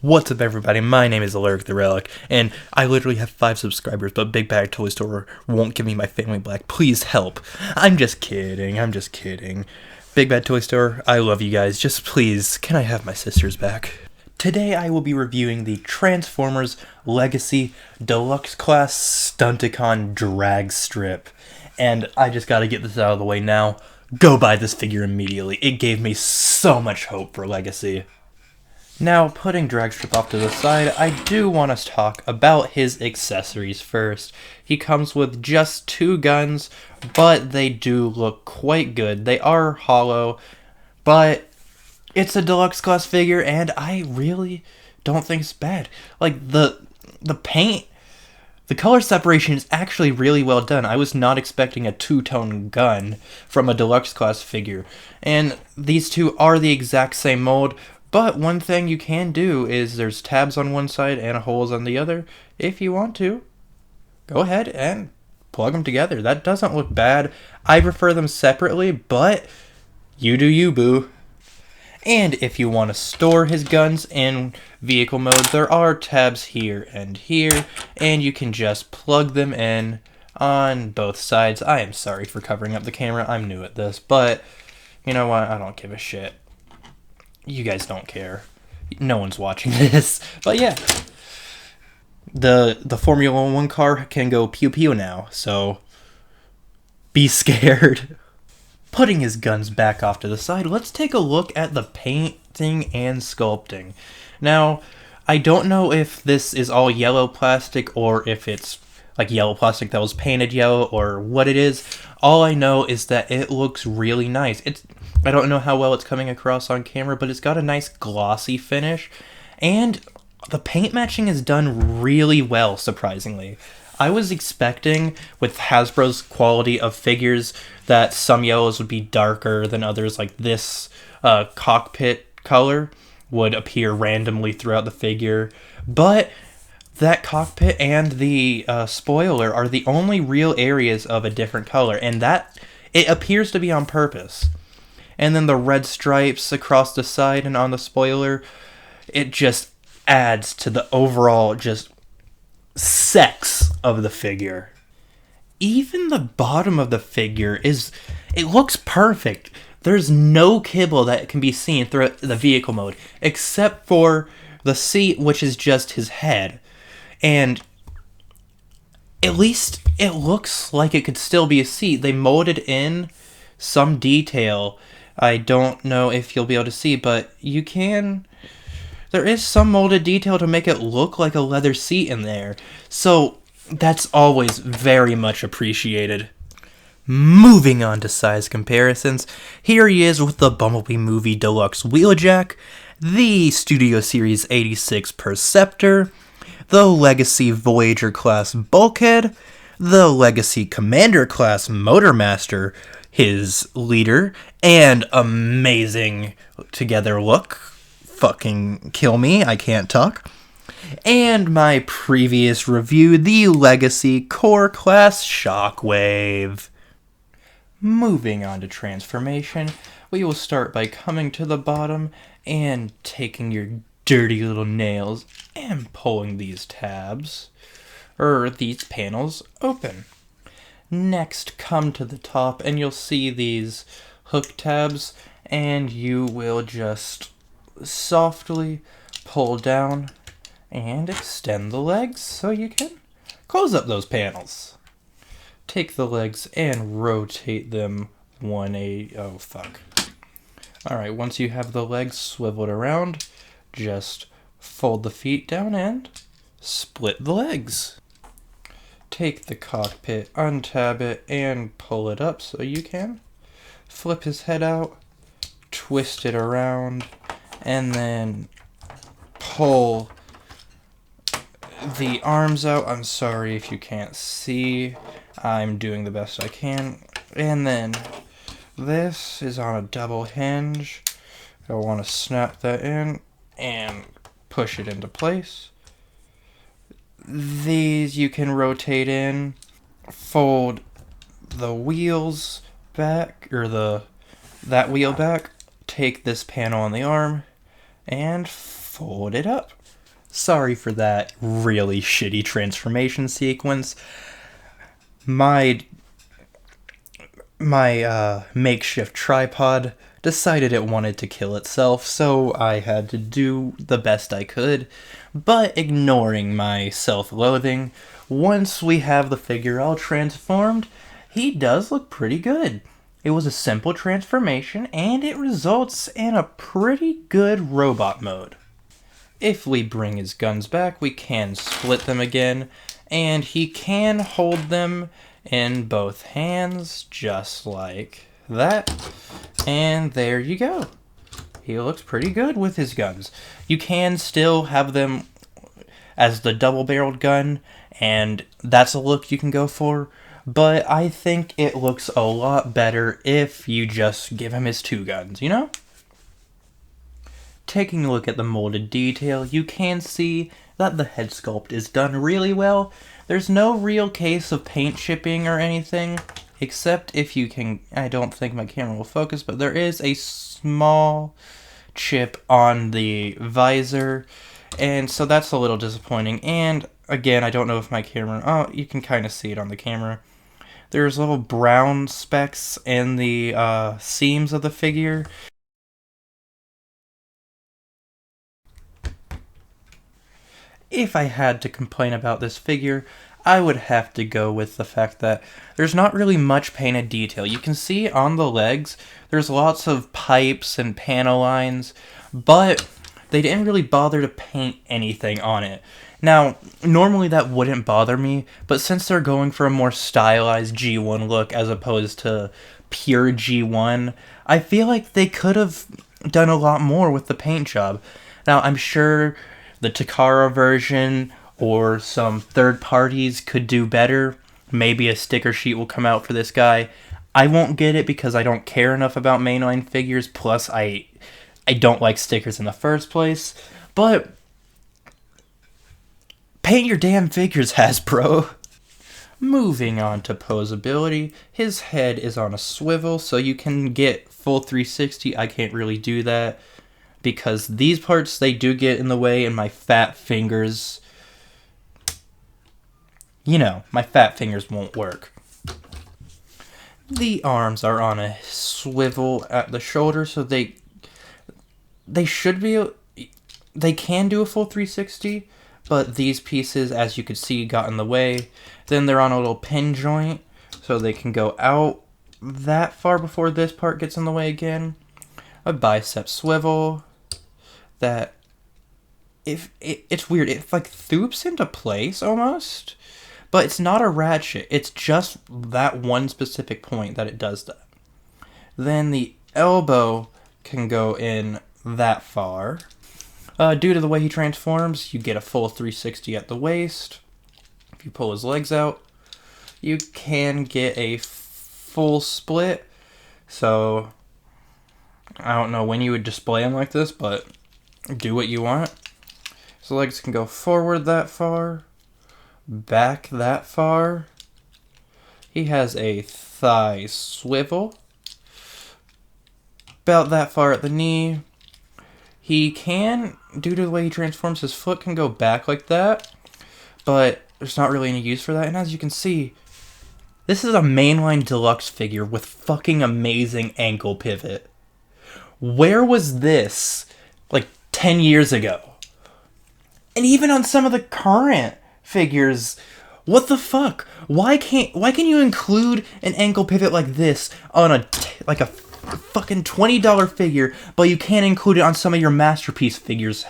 What's up, everybody? My name is Alaric the Relic, and I literally have 5 subscribers, but Big Bad Toy Store won't give me my family back. Please help. I'm just kidding. Big Bad Toy Store, I love you guys. Just please, can I have my sisters back? Today I will be reviewing the Transformers Legacy Deluxe Class Stunticon Dragstrip. And I just gotta get this out of the way now. Go buy this figure immediately. It gave me so much hope for Legacy. Now, putting Dragstrip off to the side, I do want to talk about his accessories first. He comes with just 2 guns, but they do look quite good. They are hollow, but it's a deluxe class figure, and I really don't think it's bad. Like, the paint, the color separation is actually really well done. I was not expecting a 2-tone gun from a deluxe class figure, and these two are the exact same mold. But one thing you can do is there's tabs on one side and holes on the other. If you want to, go ahead and plug them together. That doesn't look bad. I prefer them separately, but you do you, boo. And if you want to store his guns in vehicle mode, there are tabs here, and you can just plug them in on both sides. I am sorry for covering up the camera. I'm new at this, but you know what? I don't give a shit. You guys don't care. No one's watching this. But yeah. The Formula 1 car can go pew pew now, so be scared. Putting his guns back off to the side, let's take a look at the painting and sculpting. Now, I don't know if this is all yellow plastic or if it's like yellow plastic that was painted yellow or what it is. All I know is that it looks really nice. I don't know how well it's coming across on camera, but it's got a nice glossy finish, and the paint matching is done really well, surprisingly. I was expecting, with Hasbro's quality of figures, that some yellows would be darker than others, like this cockpit color would appear randomly throughout the figure, but that cockpit and the spoiler are the only real areas of a different color, and that it appears to be on purpose. And then the red stripes across the side and on the spoiler, it just adds to the overall just sex of the figure. Even the bottom of the figure it looks perfect. There's no kibble that can be seen through the vehicle mode, except for the seat, which is just his head. And at least it looks like it could still be a seat. They molded in some detail. I don't know if you'll be able to see, but you can. There is some molded detail to make it look like a leather seat in there. So that's always very much appreciated. Moving on to size comparisons, here he is with the Bumblebee Movie Deluxe Wheeljack, the Studio Series 86 Perceptor, the Legacy Voyager class Bulkhead, the Legacy Commander class Motormaster, his leader, and amazing together look. Fucking kill me, I can't talk. And my previous review, the Legacy Core class Shockwave. Moving on to transformation, we will start by coming to the bottom and taking your dirty little nails and pulling these tabs, or these panels, open. Next, come to the top and you'll see these hook tabs, and you will just softly pull down and extend the legs so you can close up those panels. Take the legs and rotate them 180. Oh, fuck. Alright, once you have the legs swiveled around, just fold the feet down and split the legs. Take the cockpit, untab it, and pull it up so you can flip his head out, twist it around, and then pull the arms out. I'm sorry if you can't see. I'm doing the best I can. And then this is on a double hinge. I want to snap that in and push it into place. These you can rotate in, fold the wheels back, or that wheel back, take this panel on the arm, and fold it up. Sorry for that really shitty transformation sequence. My makeshift tripod decided it wanted to kill itself, so I had to do the best I could. But ignoring my self-loathing, once we have the figure all transformed, he does look pretty good. It was a simple transformation, and it results in a pretty good robot mode. If we bring his guns back, we can split them again, and he can hold them in both hands, just like that. And there you go. He looks pretty good with his guns. You can still have them as the double-barreled gun, and that's a look you can go for, but I think it looks a lot better if you just give him his two guns, you know? Taking a look at the molded detail, you can see that the head sculpt is done really well. There's no real case of paint chipping or anything, except if you can, I don't think my camera will focus, but there is a small chip on the visor, and so that's a little disappointing. And again, I don't know if my camera, oh, you can kind of see it on the camera. There's little brown specks in the seams of the figure. If I had to complain about this figure, I would have to go with the fact that there's not really much painted detail. You can see on the legs, there's lots of pipes and panel lines, but they didn't really bother to paint anything on it. Now, normally that wouldn't bother me, but since they're going for a more stylized G1 look as opposed to pure G1, I feel like they could have done a lot more with the paint job. Now, I'm sure the Takara version or some third parties could do better. Maybe a sticker sheet will come out for this guy. I won't get it because I don't care enough about mainline figures, plus I don't like stickers in the first place. But paint your damn figures, Hasbro. Moving on to posability, his head is on a swivel, so you can get full 360. I can't really do that because these parts, they do get in the way, and my fat fingers, you know, my fat fingers won't work. The arms are on a swivel at the shoulder, so they should be, they can do a full 360, but these pieces, as you could see, got in the way. Then they're on a little pin joint, so they can go out that far before this part gets in the way again. A bicep swivel that, it's weird, it like thoops into place almost, but it's not a ratchet, it's just that one specific point that it does that. Then the elbow can go in that far. Due to the way he transforms, you get a full 360 at the waist. If you pull his legs out, you can get a full split. So, I don't know when you would display him like this, but do what you want. His legs can go forward that far, back that far. He has a thigh swivel, about that far at the knee. He can, due to the way he transforms, his foot can go back like that, but there's not really any use for that. And as you can see, this is a mainline deluxe figure with fucking amazing ankle pivot. Where was this like 10 years ago? And even on some of the current figures, what the fuck? Why can you include an ankle pivot like this on a fucking $20 figure, but you can't include it on some of your masterpiece figures?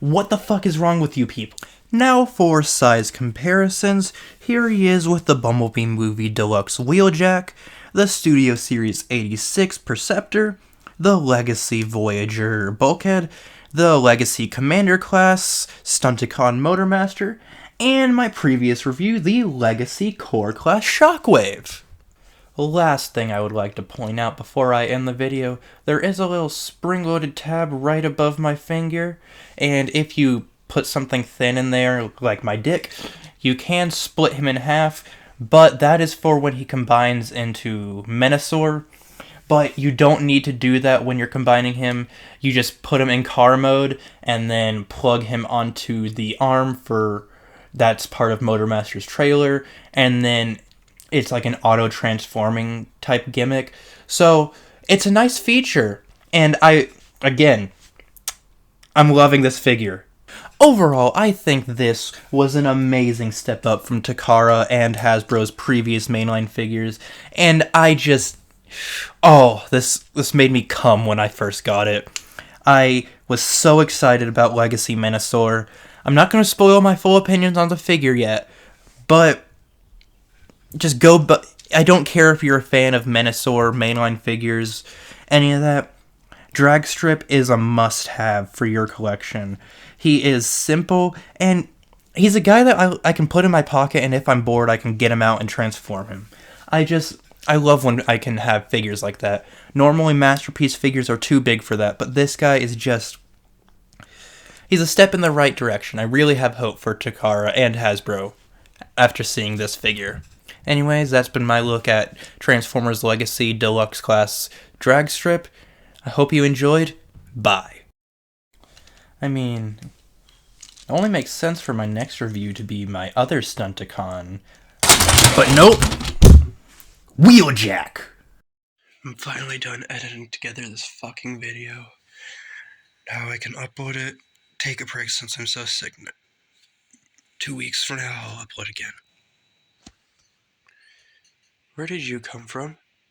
What the fuck is wrong with you people? Now for size comparisons, here he is with the Bumblebee Movie Deluxe Wheeljack, the Studio Series 86 Perceptor, the Legacy Voyager Bulkhead, the Legacy Commander Class Stunticon Motormaster, and my previous review, the Legacy Core Class Shockwave. Last thing I would like to point out before I end the video, there is a little spring-loaded tab right above my finger, and if you put something thin in there, like my dick, you can split him in half, but that is for when he combines into Menasor. but you don't need to do that when you're combining him. You just put him in car mode and then plug him onto the arm for that's part of Motormaster's trailer, and then it's like an auto transforming type gimmick. So it's a nice feature, and again, I'm loving this figure. Overall, I think this was an amazing step up from Takara and Hasbro's previous mainline figures, and this made me come when I first got it. I was so excited about Legacy Menasor. I'm not going to spoil my full opinions on the figure yet, but I don't care if you're a fan of Menasor mainline figures, any of that. Dragstrip is a must-have for your collection. He is simple, and he's a guy that I can put in my pocket, and if I'm bored, I can get him out and transform him. I love when I can have figures like that. Normally, Masterpiece figures are too big for that, but this guy is he's a step in the right direction. I really have hope for Takara and Hasbro after seeing this figure. Anyways, that's been my look at Transformers Legacy Deluxe Class Dragstrip. I hope you enjoyed. Bye. I mean, it only makes sense for my next review to be my other Stunticon. But nope! Wheeljack! I'm finally done editing together this fucking video. Now I can upload it. Take a break since I'm so sick. 2 weeks from now, I'll upload again. Where did you come from?